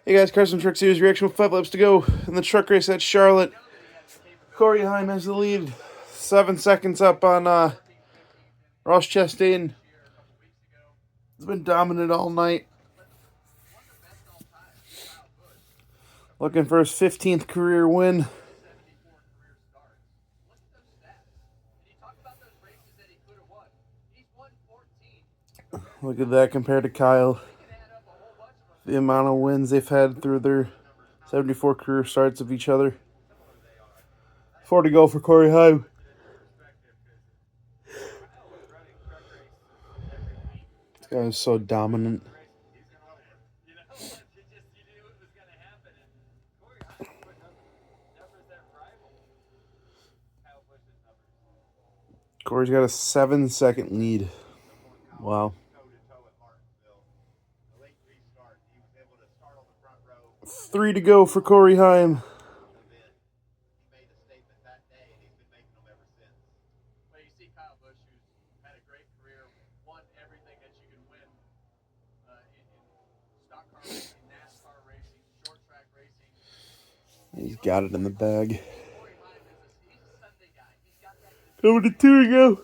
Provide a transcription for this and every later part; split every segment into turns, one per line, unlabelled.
Hey guys, Carson Truck Series reaction with 5 laps to go in the truck race at Charlotte. Corey Heim has the lead, 7 seconds up on Ross Chastain. He's been dominant all night. Looking for his 15th career win. Look at that compared to Kyle. The amount of wins they've had through their 74 career starts of each other. 4 to go for Corey Heim. This guy is so dominant. Corey's got a 7-second lead. Wow. 3 to go for Corey Heim. He's got it in the bag. Over to 2 to go.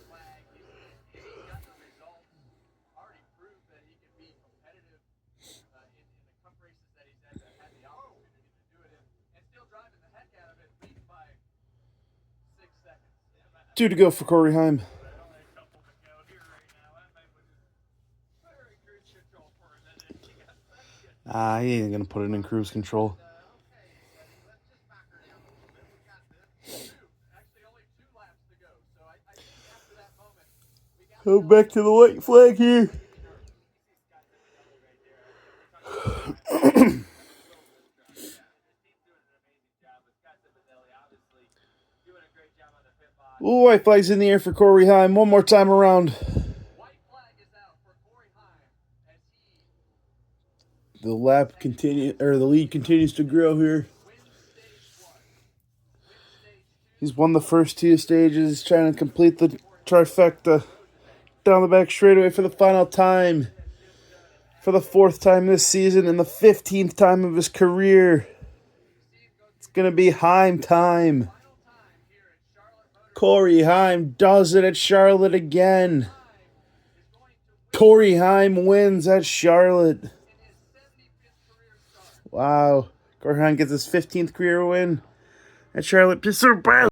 Two to go for Corey Heim. He ain't gonna put it in cruise control. Go back to the white flag here. Ooh, white flag's in the air for Corey Heim. One more time around. The lead continues to grow here. He's won the first 2 stages, trying to complete the trifecta down the back straightaway for the final time. For the 4th time this season and the 15th time of his career. It's going to be Heim time. Corey Heim does it at Charlotte again. Corey Heim wins at Charlotte. Wow. Corey Heim gets his 15th career win at Charlotte.